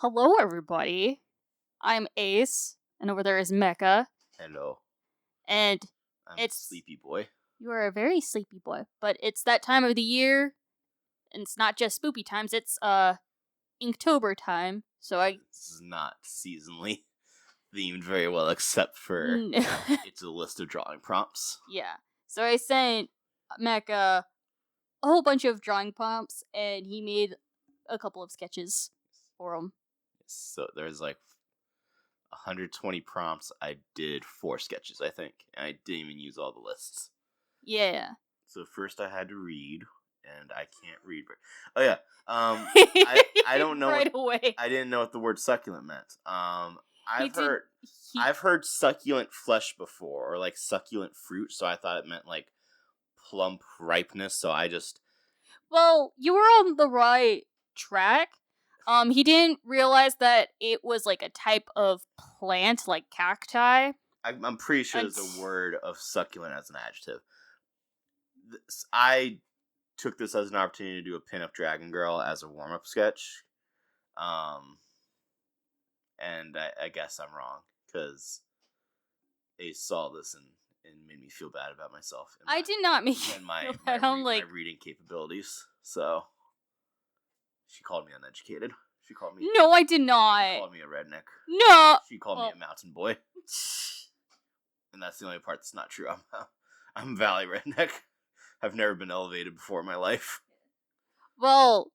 Hello, everybody. I'm Ace, and over there is Mecca, Hello, and I'm it's Sleepy Boy. you are a very sleepy boy, but it's that time of the year, and it's not just spoopy times. It's Inktober time. So This is not seasonally themed very well, except for it's a list of drawing prompts. yeah. So I sent Mecca a whole bunch of drawing prompts, and he made a couple of sketches for him. So there's like 120 prompts. I did 4 sketches, I think, and I didn't even use all the lists. Yeah. So first I had to read, and I can't read. Oh yeah, I don't know right away. I didn't know what the word succulent meant. I've He- heard succulent flesh before, or like succulent fruit. So I thought it meant like plump ripeness. So I just Well, you were on the right track. He didn't realize that it was like a type of plant, like cacti. I'm pretty sure there's a word of succulent as an adjective. I took this as an opportunity to do a pinup dragon girl as a warm up sketch, and I guess I'm wrong because Ace saw this and made me feel bad about myself. I did not make you feel bad. I'm like, my reading capabilities. So she called me uneducated. She called me no, I did She not. called me a redneck. No. She called me a mountain boy. And that's the only part that's not true. I'm Valley redneck. I've never been elevated before in my life. Well,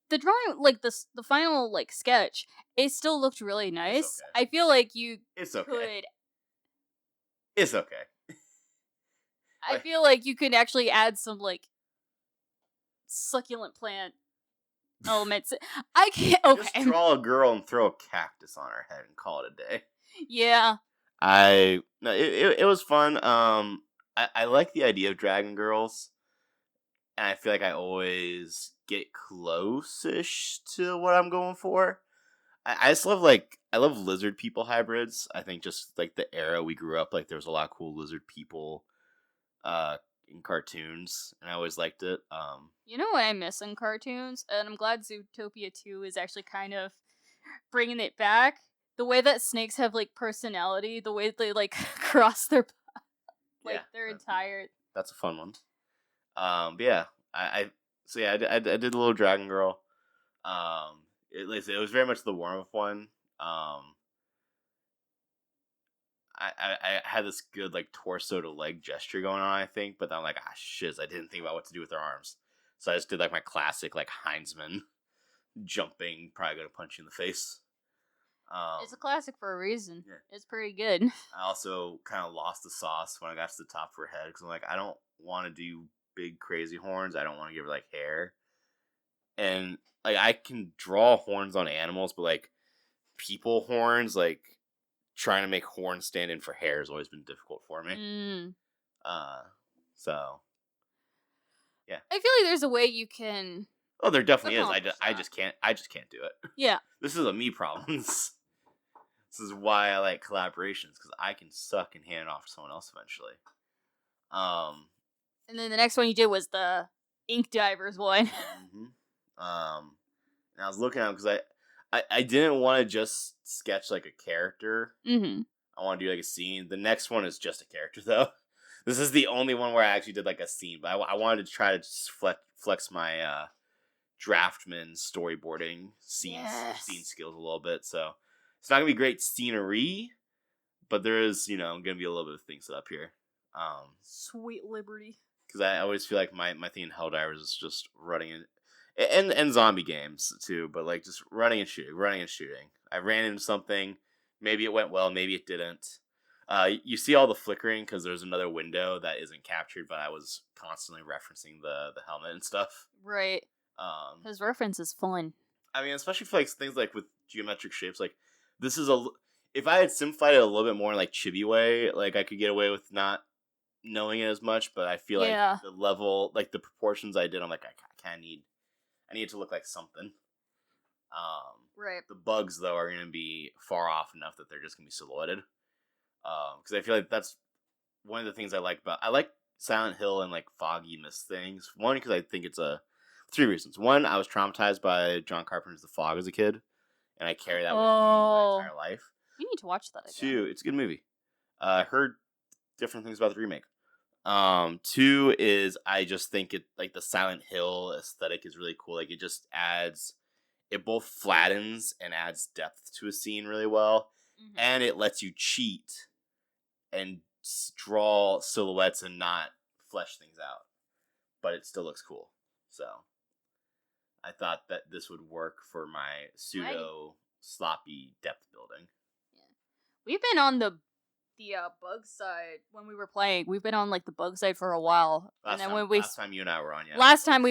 the drawing, like the final like sketch, it still looked really nice. It's okay. I feel like you It's okay. could. It's okay. I feel like you could actually add some like succulent plant elements. I can't. Okay. Just draw a girl and throw a cactus on her head and call it a day. Yeah. It was fun. I like the idea of dragon girls, and I feel like I always get close-ish to what I'm going for. I just love I love lizard people hybrids. I think just like the era we grew up, like there was a lot of cool lizard people in cartoons, and I always liked it. You know what I miss in cartoons? And I'm glad Zootopia 2 is actually kind of bringing it back. The way that snakes have like personality, the way that they like cross their their entire. That's a fun one. But yeah, I did a little dragon girl. It was very much the warm up one. I had this good like torso to leg gesture going on, I think, but then I'm like, shiz, I didn't think about what to do with their arms, so I just did like my classic like Heinzman jumping, probably gonna punch you in the face. It's a classic for a reason. Yeah. It's pretty good. I also kind of lost the sauce when I got to the top of her head because I'm like, I don't want to do big crazy horns. I don't want to give her like hair, and like I can draw horns on animals, but like people horns, like trying to make horns stand in for hair has always been difficult for me. So yeah, I feel like there's a way you can. Oh, there definitely is. I just can't do it. Yeah, this is a me problem. This is why I like collaborations, because I can suck and hand it off to someone else eventually. And then the next one you did was the Ink Divers one. Mm-hmm. And I was looking at them because I didn't want to just sketch like a character. Mm-hmm. I want to do like a scene. The next one is just a character though. This is the only one where I actually did like a scene, but I wanted to try to just flex my draftman storyboarding scene skills a little bit. So it's not gonna be great scenery, but there is, gonna be a little bit of things set up here. Sweet liberty. Because I always feel like my thing in Helldivers is just running and zombie games too, but like just running and shooting. I ran into something, maybe it went well, maybe it didn't. You see all the flickering because there's another window that isn't captured, but I was constantly referencing the helmet and stuff. Right. His reference is fun. I mean, especially for like things like with geometric shapes, like this is if I had simplified it a little bit more in like chibi way, like I could get away with not knowing it as much, but I feel like the level, like the proportions I did, I'm like, I need it to look like something. Right. The bugs though are going to be far off enough that they're just going to be silhouetted. Because I feel like that's one of the things I like Silent Hill and like foggy mist things. One, because I think it's 3 reasons. One, I was traumatized by John Carpenter's The Fog as a kid, and I carry that with me my Oh, entire life. you need to watch that again. 2, it's a good movie. I heard different things about the remake. 2 is I just think it like the Silent Hill aesthetic is really cool. Like it both flattens and adds depth to a scene really well, and it lets you cheat and draw silhouettes and not flesh things out, but it still looks cool. So I thought that this would work for my pseudo sloppy depth building. Yeah. We've been on the bug side when we were playing. We've been on like the bug side for a while. Last time you and I were on, yeah. Last time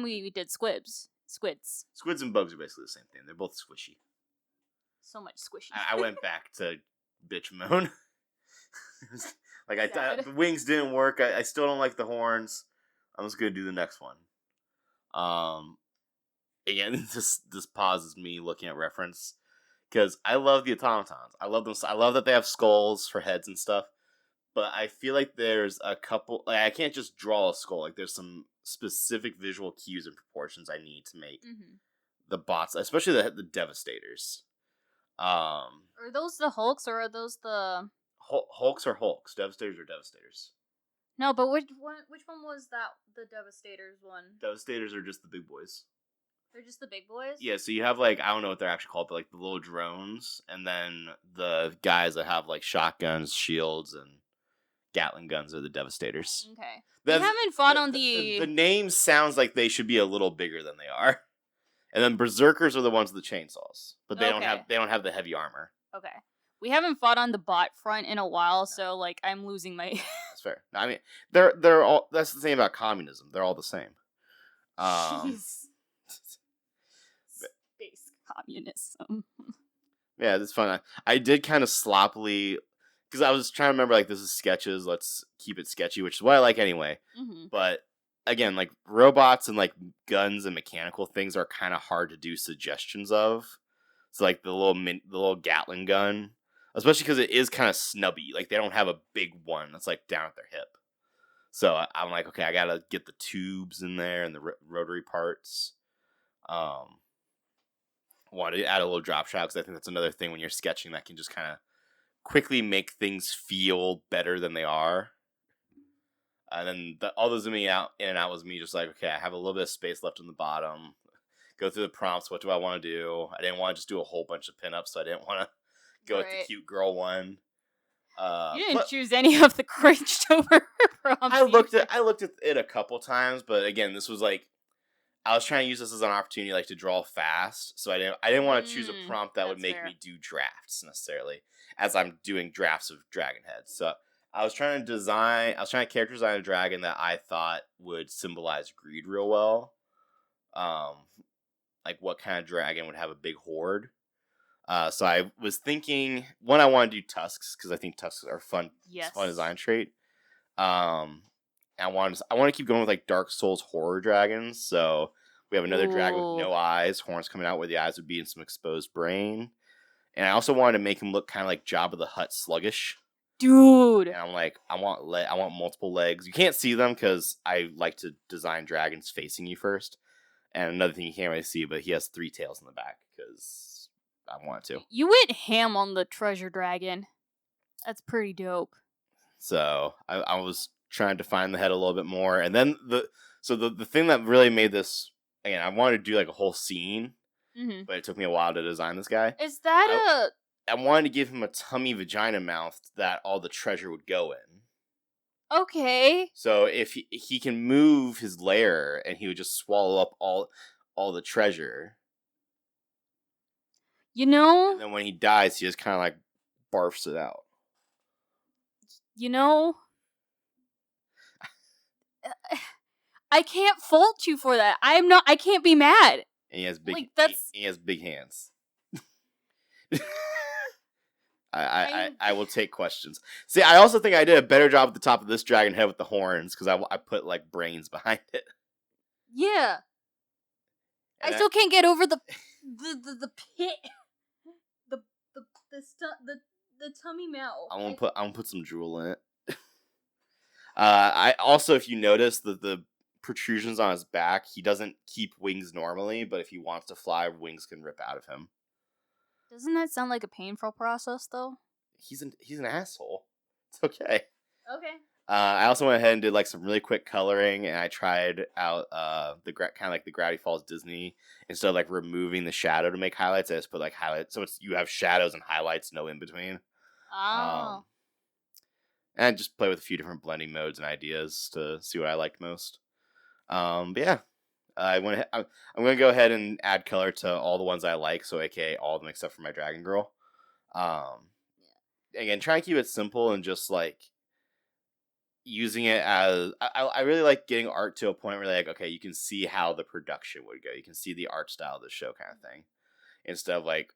we did squids. Squids and bugs are basically the same thing. They're both squishy. So much squishy. I went back to bitch mode. Like the wings didn't work. I still don't like the horns. I'm just gonna do the next one. Again, this pauses me looking at reference because I love the automatons. I love them. I love that they have skulls for heads and stuff. But I feel like there's a couple. Like I can't just draw a skull. Like there's some specific visual cues and proportions I need to make the bots, especially the Devastators. Are those the Hulks or are those the Hulks or Hulks? Devastators or Devastators? No, but which one was that? The Devastators one. Devastators are just the big boys. They're just the big boys? Yeah, so you have like I don't know what they're actually called, but like the little drones, and then the guys that have like shotguns, shields, and Gatling guns are the Devastators. Okay. We haven't fought on the name sounds like they should be a little bigger than they are. And then Berserkers are the ones with the chainsaws, but they don't have the heavy armor. Okay. We haven't fought on the bot front in a while, so like I'm losing my. That's fair. No, I mean, they're all. That's the thing about communism. They're all the same. Jeez. Space communism. Yeah, it's fun. I did kind of sloppily because I was trying to remember like this is sketches. Let's keep it sketchy, which is what I like anyway. But again, like robots and like guns and mechanical things are kind of hard to do suggestions of. So like the little Gatling gun, especially because it is kind of snubby. Like they don't have a big one that's like down at their hip. So I'm like, okay, I gotta get the tubes in there and the rotary parts. Wanted to add a little drop shot because I think that's another thing when you're sketching that can just kind of quickly make things feel better than they are. And then all the zooming out in and out was me just like, okay, I have a little bit of space left on the bottom. Go through the prompts. What do I want to do? I didn't want to just do a whole bunch of pinups, so I didn't want to go with the cute girl one. You didn't choose any of the Inktober prompts. I looked at it a couple times, but again, this was like I was trying to use this as an opportunity, like to draw fast. So I didn't want to choose a prompt that would make me do drafts necessarily, as I'm doing drafts of dragon heads. So I was trying to character design a dragon that I thought would symbolize greed real well. Like what kind of dragon would have a big horde. So I was thinking, one, I want to do tusks because I think tusks are fun. Yes. Fun design trait. I want to keep going with like Dark Souls horror dragons. So we have another dragon with no eyes, horns coming out where the eyes would be, and some exposed brain. And I also wanted to make him look kind of like Jabba the Hutt sluggish. Dude. And I'm like, I want multiple legs. You can't see them because I like to design dragons facing you first. And another thing you can't really see, but he has 3 tails in the back because I want to. You went ham on the treasure dragon. That's pretty dope. So I was trying to define the head a little bit more, and then the thing that really made this, again, I wanted to do like a whole scene, but it took me a while to design this guy. Is that I wanted to give him a tummy vagina mouth that all the treasure would go in. Okay. So if he can move his lair, and he would just swallow up all the treasure. You know. And then when he dies, he just kind of like barfs it out. You know. I can't fault you for that. I can't be mad. And he has big. Like, he has big hands. I will take questions. See, I also think I did a better job at the top of this dragon head with the horns because I put like brains behind it. Yeah. And I still can't get over the pit. The tummy mouth. I'm gonna put some drool in it. I also, if you notice the protrusions on his back, he doesn't keep wings normally, but if he wants to fly, wings can rip out of him. Doesn't that sound like a painful process, though? He's an asshole. It's okay. Okay. I also went ahead and did like some really quick coloring, and I tried out the kind of like the Gravity Falls Disney. Instead of like removing the shadow to make highlights, I just put like highlights, so you have shadows and highlights, no in between. Oh. And I just play with a few different blending modes and ideas to see what I liked most. But yeah, I'm gonna go ahead and add color to all the ones I like, so aka all of them except for my Dragon Girl. Again, try and keep it simple and just like using it as I really like getting art to a point where like, okay, you can see how the production would go. You can see the art style of the show kind of thing. Instead of like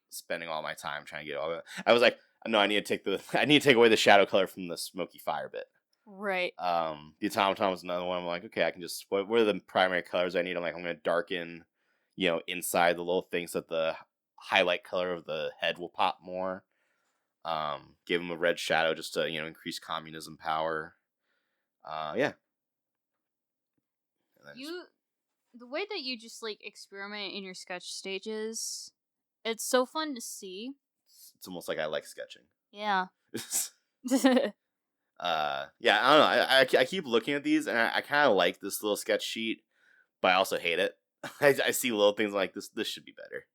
spending all my time trying to get all that. I was like, no, I need to take away the shadow color from the smoky fire bit. Right. The automaton was another one. I'm like, okay, I can just what are the primary colors I need? I'm gonna darken, inside the little things so that the highlight color of the head will pop more. Give him a red shadow just to increase communism power. Yeah. The way that you just like experiment in your sketch stages, it's so fun to see. It's almost like I like sketching. Yeah. Yeah, I don't know. I keep looking at these, and I kind of like this little sketch sheet, but I also hate it. I see little things like this. This should be better.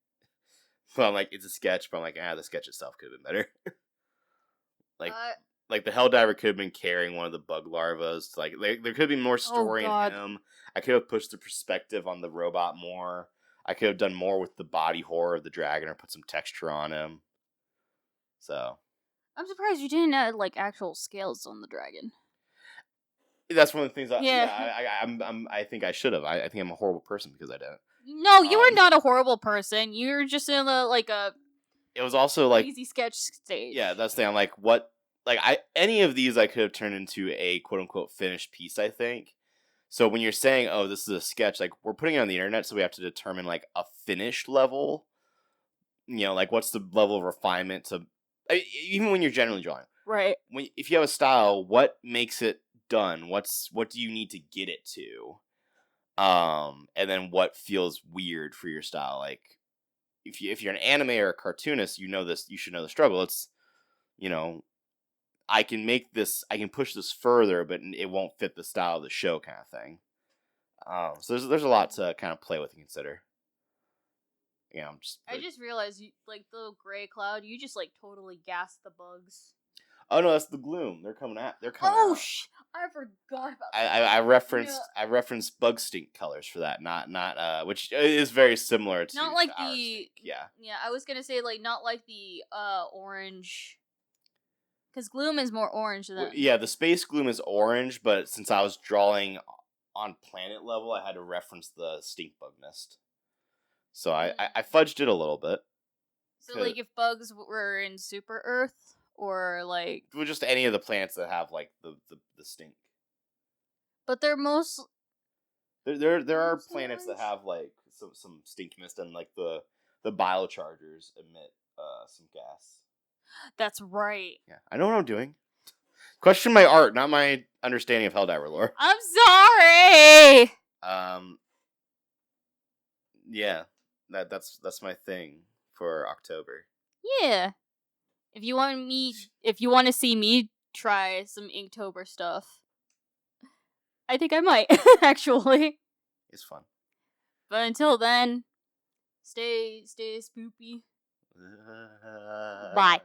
But I'm like, it's a sketch, but I'm like, the sketch itself could have been better. Like the Helldiver could have been carrying one of the bug larvas. Like there could be more story in him. I could have pushed the perspective on the robot more. I could have done more with the body horror of the dragon, or put some texture on him. So I'm surprised you didn't add like actual scales on the dragon. That's one of the things. I think I should have. I think I'm a horrible person because I didn't. No, you were not a horrible person. You're just in a It was also like easy sketch stage. Yeah, that's the thing. I'm like, what? Like, any of these I could have turned into a quote unquote finished piece. I think. So when you're saying, oh, this is a sketch, like we're putting it on the internet, so we have to determine like a finished level. Like what's the level of refinement to, even when you're generally drawing. Right. If you have a style, what makes it done? What do you need to get it to? And then what feels weird for your style? Like, if you're an anime or a cartoonist, this. You should know the struggle. It's, I can make this. I can push this further, but it won't fit the style of the show, kind of thing. So there's a lot to kind of play with and consider. I just realized, like the little gray cloud, you just like totally gassed the bugs. Oh no, that's the gloom. They're coming out. I forgot about that. I referenced bug stink colors for that, not which is very similar to not like to our the stink. Yeah. I was gonna say like not like the orange, because gloom is more orange than the space gloom is orange, but since I was drawing on planet level, I had to reference the stink bug mist. So I fudged it a little bit. So like if bugs were in Super Earth. Or like, well, just any of the planets that have like the stink. But they're most. There are planets that have like some stink mist, and like the biochargers emit some gas. That's right. Yeah, I know what I'm doing. Question my art, not my understanding of Helldiver lore. I'm sorry. Yeah, that's my thing for October. Yeah. If you want to see me try some Inktober stuff, I think I might, actually. It's fun. But until then, stay spoopy. Bye.